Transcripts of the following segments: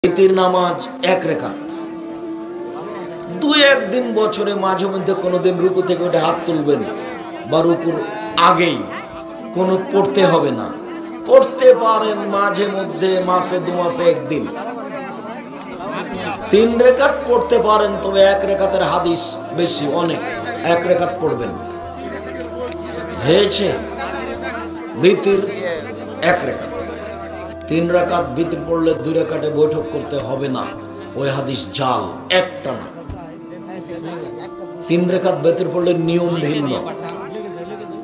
ঈদের নামাজ এক রাকাত দুই একদিন বছরে মাঝে মধ্যে কোনোদিন রুকু থেকে উঠে হাত তুলবেন বা রুকুর আগেই কোনো পড়তে হবে না, পড়তে পারেন মাঝে মধ্যে, মাসে দু মাসে একদিন। তিন রাকাত পড়তে পারেন, তবে এক রাকাতের হাদিস বেশি অনেক, এক রাকাত পড়বেন। হয়েছে বিতির এক রাকাত, তিন রাকাত বিতির পড়লে দুই রাকাতে বৈঠক করতে হবে না, ওই হাদিস জাল, একটা না। তিন রাকাত বিতির পড়লে নিয়ম ভিন্ন,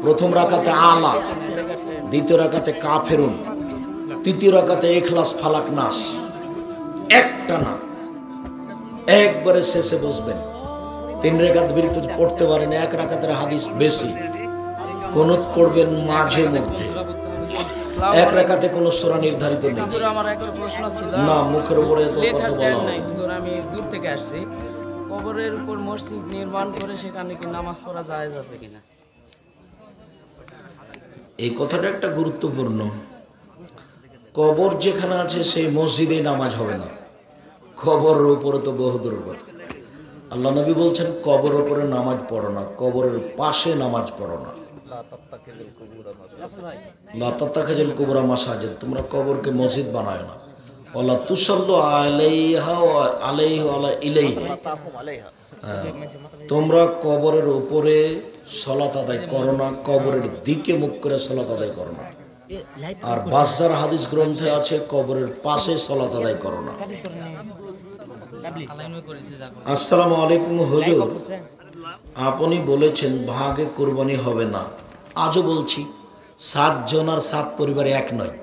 প্রথম রাকাতে আলা, দ্বিতীয় রাকাতে কাফেরুন, তৃতীয় রাকাতে ইখলাস ফালাক নাস, একটা না, একবারে শেষে বসবেন। তিন রাকাত বিতির পড়তে পারেন, এক রাকাতের হাদিস বেশি, কুনুত পড়বেন মাঝে মধ্যে, এক রাকাতে কোনো সূরা নির্ধারিত নেই। হুজুর, আমার একটা প্রশ্ন ছিল, না মুখের উপরে তো কথা বলা নাই হুজুর, আমি দূর থেকে আসছি। কবরের উপর মসজিদ নির্মাণ করে সেখানে কি নামাজ পড়া জায়েজ আছে কিনা? এই কথাটা একটা গুরুত্বপূর্ণ। কবর যেখানে আছে সেই মসজিদে নামাজ হবে না, কবরের উপরে তো বহুদূর কথা। আল্লাহ নবী বলছেন কবরের উপরে নামাজ পড়ো না, কবরের পাশে নামাজ পড়ো না। লা তাত্তাখিযুল কুবরা মাসাজিদ, তোমরা কবরকে মসজিদ বানায় না। ওয়ালা তুসাল্লু আলাইহা ওয়া আলাইহি ওয়া ইলাইহি, তোমরা কবরের উপরে সালাত আদায় করো না, কবরের দিকে মুখ করে সালাত আদায় করো না। আর বাজ্জার হাদিস গ্রন্থে আছে কবরের পাশে সালাত আদায় করো না। আসসালামু আলাইকুম হুজুর, আপনি বলেছেন ভাগে কুরবানি হবে না, আজও বলছি 7 জন আর 7 পরিবার এক নয়।